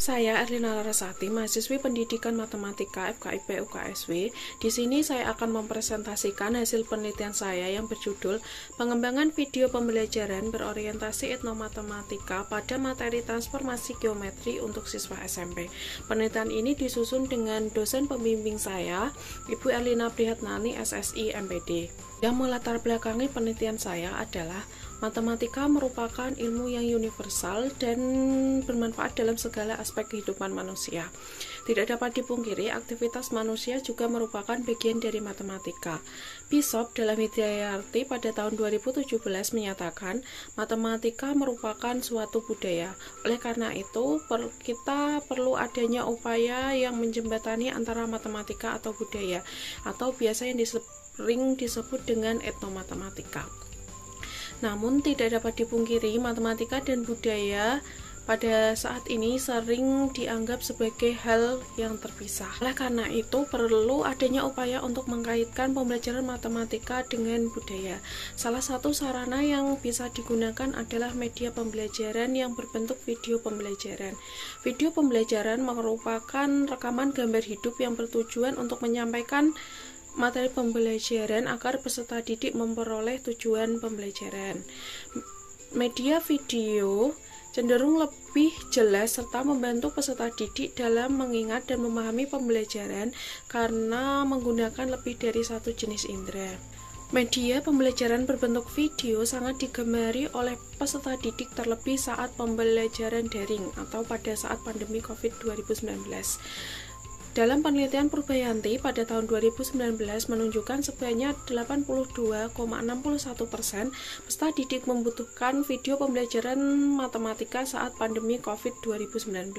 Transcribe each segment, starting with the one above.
Saya Erlina Larasati, mahasiswi Pendidikan Matematika FKIP UKSW. Di sini saya akan mempresentasikan hasil penelitian saya yang berjudul Pengembangan Video Pembelajaran Berorientasi Etnomatematika pada Materi Transformasi Geometri untuk Siswa SMP. Penelitian ini disusun dengan dosen pembimbing saya, Ibu Erlina Prihatnani, SSI MPD. Yang melatar belakangi penelitian saya adalah matematika merupakan ilmu yang universal dan bermanfaat dalam segala aspek kehidupan manusia. Tidak dapat dipungkiri, aktivitas manusia juga merupakan bagian dari matematika. Bishop dalam Hidayati pada tahun 2017 menyatakan, matematika merupakan suatu budaya. Oleh karena itu, kita perlu adanya upaya yang menjembatani antara matematika atau budaya, atau biasa yang sering disebut dengan etnomatematika. Namun tidak dapat dipungkiri, matematika dan budaya pada saat ini sering dianggap sebagai hal yang terpisah. Oleh karena itu, perlu adanya upaya untuk mengkaitkan pembelajaran matematika dengan budaya. Salah satu sarana yang bisa digunakan adalah media pembelajaran yang berbentuk video pembelajaran. Video pembelajaran merupakan rekaman gambar hidup yang bertujuan untuk menyampaikan materi pembelajaran agar peserta didik memperoleh tujuan pembelajaran. Media video cenderung lebih jelas serta membantu peserta didik dalam mengingat dan memahami pembelajaran karena menggunakan lebih dari satu jenis indera. Media pembelajaran berbentuk video sangat digemari oleh peserta didik terlebih saat pembelajaran daring atau pada saat pandemi COVID-19. Dalam penelitian Purbayanti pada tahun 2019 menunjukkan sebanyak 82,61% peserta didik membutuhkan video pembelajaran matematika saat pandemi COVID-19.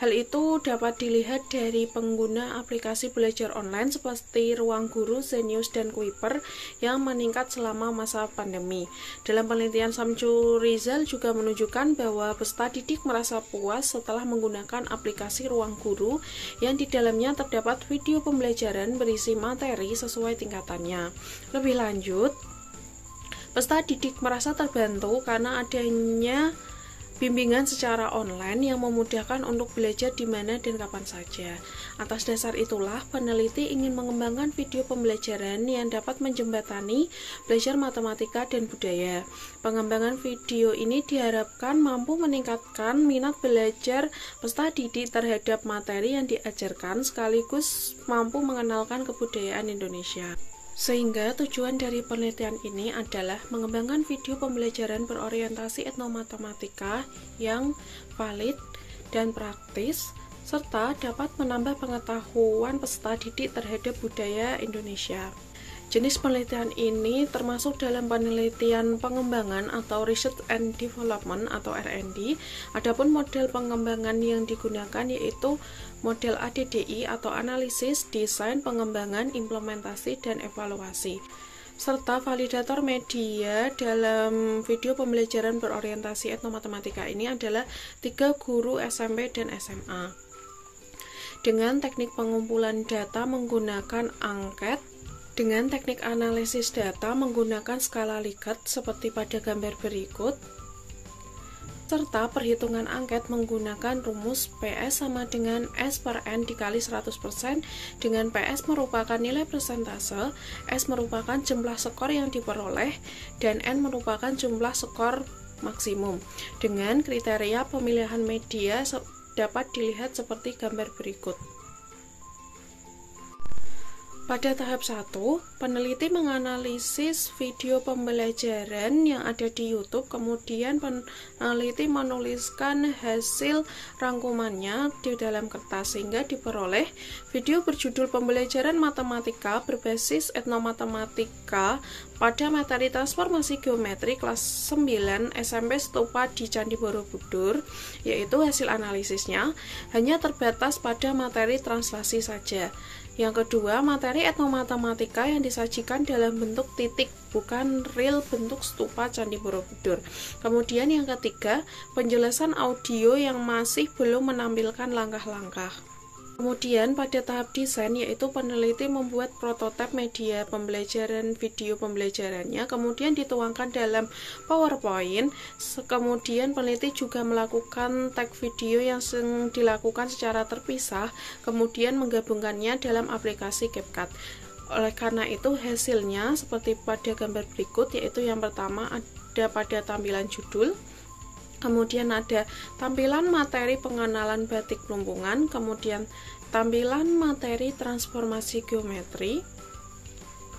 Hal itu dapat dilihat dari pengguna aplikasi belajar online seperti Ruang Guru, Zenius, dan Kuiper yang meningkat selama masa pandemi. Dalam penelitian Samsu Rizal juga menunjukkan bahwa peserta didik merasa puas setelah menggunakan aplikasi Ruang Guru yang di dalamnya terdapat video pembelajaran berisi materi sesuai tingkatannya. Lebih lanjut, peserta didik merasa terbantu karena adanya bimbingan secara online yang memudahkan untuk belajar di mana dan kapan saja. Atas dasar itulah, peneliti ingin mengembangkan video pembelajaran yang dapat menjembatani belajar matematika dan budaya. Pengembangan video ini diharapkan mampu meningkatkan minat belajar peserta didik terhadap materi yang diajarkan sekaligus mampu mengenalkan kebudayaan Indonesia. Sehingga tujuan dari penelitian ini adalah mengembangkan video pembelajaran berorientasi etnomatematika yang valid dan praktis, serta dapat menambah pengetahuan peserta didik terhadap budaya Indonesia. Jenis penelitian ini termasuk dalam penelitian pengembangan atau Research and Development atau R&D. Adapun model pengembangan yang digunakan yaitu model ADDI atau analisis, desain, pengembangan, implementasi, dan evaluasi. Serta validator media dalam video pembelajaran berorientasi etnomatematika ini adalah 3 guru SMP dan SMA. Dengan teknik pengumpulan data menggunakan angket, dengan teknik analisis data menggunakan skala Likert seperti pada gambar berikut, serta perhitungan angket menggunakan rumus PS sama dengan S per N dikali 100%, dengan PS merupakan nilai persentase, S merupakan jumlah skor yang diperoleh, dan N merupakan jumlah skor maksimum. Dengan kriteria pemilihan media dapat dilihat seperti gambar berikut. Pada tahap 1, peneliti menganalisis video pembelajaran yang ada di YouTube, kemudian peneliti menuliskan hasil rangkumannya di dalam kertas sehingga diperoleh video berjudul Pembelajaran Matematika berbasis Etnomatematika pada materi transformasi geometri kelas 9 SMP Stupa di Candi Borobudur, yaitu hasil analisisnya hanya terbatas pada materi translasi saja. Yang kedua, materi etnomatematika yang disajikan dalam bentuk titik, bukan real bentuk stupa Candi Borobudur. Kemudian yang ketiga, penjelasan audio yang masih belum menampilkan langkah-langkah. Kemudian pada tahap desain, yaitu peneliti membuat prototipe media pembelajaran video pembelajarannya, kemudian dituangkan dalam PowerPoint. Kemudian peneliti juga melakukan tag video yang dilakukan secara terpisah, kemudian menggabungkannya dalam aplikasi CapCut. Oleh karena itu hasilnya seperti pada gambar berikut, yaitu yang pertama ada pada tampilan judul, kemudian ada tampilan materi pengenalan batik pelumpungan, kemudian tampilan materi transformasi geometri,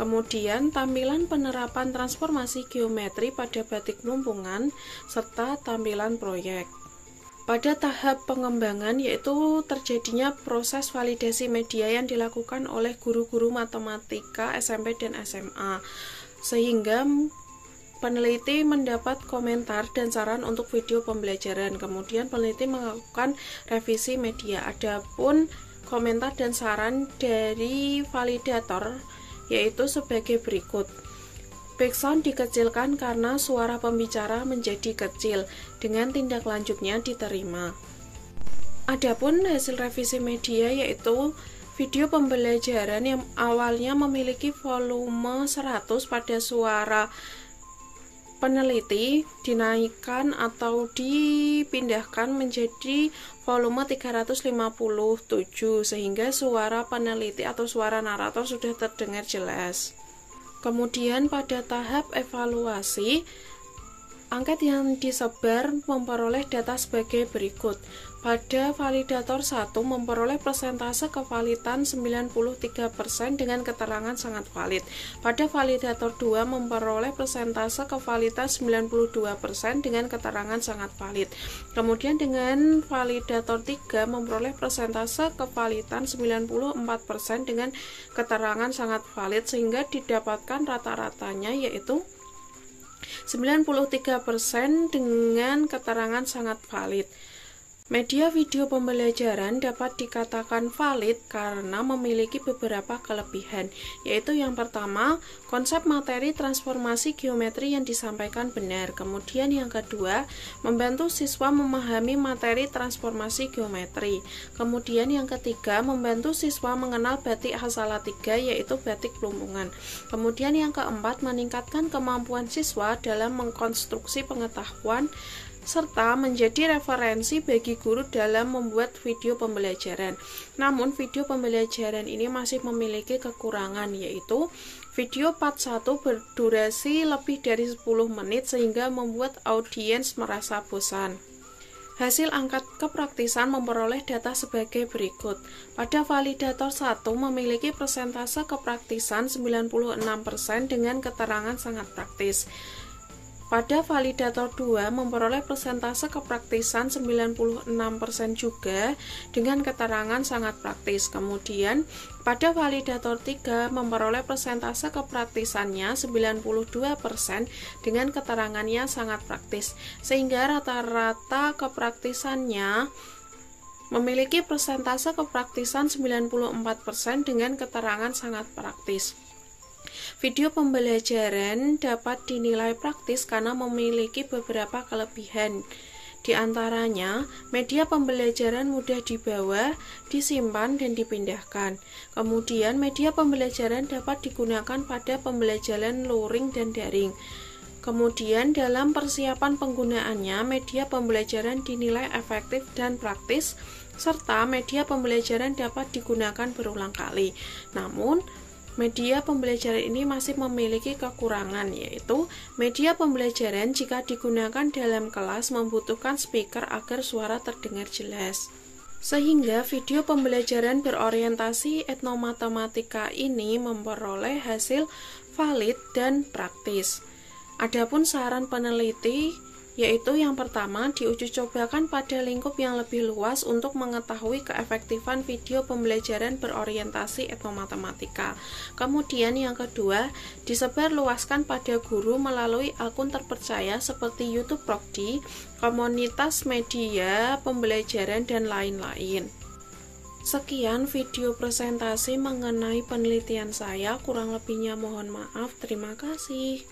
kemudian tampilan penerapan transformasi geometri pada batik pelumpungan, serta tampilan proyek. Pada tahap pengembangan, yaitu terjadinya proses validasi media yang dilakukan oleh guru-guru matematika SMP dan SMA, sehingga peneliti mendapat komentar dan saran untuk video pembelajaran. Kemudian peneliti melakukan revisi media. Adapun komentar dan saran dari validator yaitu sebagai berikut. Background dikecilkan karena suara pembicara menjadi kecil. Dengan tindak lanjutnya diterima. Adapun hasil revisi media yaitu video pembelajaran yang awalnya memiliki volume 100 pada suara peneliti dinaikkan atau dipindahkan menjadi volume 357 sehingga suara peneliti atau suara narator sudah terdengar jelas. Kemudian pada tahap evaluasi, angket yang disebar memperoleh data sebagai berikut. Pada validator 1 memperoleh persentase kevalidan 93% dengan keterangan sangat valid. Pada validator 2 memperoleh persentase kevalidan 92% dengan keterangan sangat valid. Kemudian dengan validator 3 memperoleh persentase kevalidan 94% dengan keterangan sangat valid, sehingga didapatkan rata-ratanya yaitu 93% dengan keterangan sangat valid. Media video pembelajaran dapat dikatakan valid karena memiliki beberapa kelebihan, yaitu yang pertama, konsep materi transformasi geometri yang disampaikan benar. Kemudian yang kedua, membantu siswa memahami materi transformasi geometri. Kemudian yang ketiga, membantu siswa mengenal batik khas Salatiga, yaitu batik pelumpungan. Kemudian yang keempat, meningkatkan kemampuan siswa dalam mengkonstruksi pengetahuan serta menjadi referensi bagi guru dalam membuat video pembelajaran. Namun video pembelajaran ini masih memiliki kekurangan, yaitu video part 1 berdurasi lebih dari 10 menit sehingga membuat audiens merasa bosan. Hasil angkat kepraktisan memperoleh data sebagai berikut. Pada validator 1 memiliki persentase kepraktisan 96% dengan keterangan sangat praktis. Pada validator 2 memperoleh persentase kepraktisan 96% juga dengan keterangan sangat praktis. Kemudian pada validator 3 memperoleh persentase kepraktisannya 92% dengan keterangannya sangat praktis, sehingga rata-rata kepraktisannya memiliki persentase kepraktisan 94% dengan keterangan sangat praktis. Video pembelajaran dapat dinilai praktis karena memiliki beberapa kelebihan. Di antaranya, media pembelajaran mudah dibawa, disimpan, dan dipindahkan. Kemudian, media pembelajaran dapat digunakan pada pembelajaran luring dan daring. Kemudian, dalam persiapan penggunaannya, media pembelajaran dinilai efektif dan praktis, serta media pembelajaran dapat digunakan berulang kali. Namun, media pembelajaran ini masih memiliki kekurangan, yaitu media pembelajaran jika digunakan dalam kelas membutuhkan speaker agar suara terdengar jelas. Sehingga video pembelajaran berorientasi etnomatematika ini memperoleh hasil valid dan praktis. Adapun saran peneliti yaitu yang pertama, diuji cobakan pada lingkup yang lebih luas untuk mengetahui keefektifan video pembelajaran berorientasi etnomatematika. Kemudian yang kedua, disebarluaskan pada guru melalui akun terpercaya seperti YouTube Prodi, komunitas media pembelajaran, dan lain-lain. Sekian video presentasi mengenai penelitian saya, kurang lebihnya mohon maaf. Terima kasih.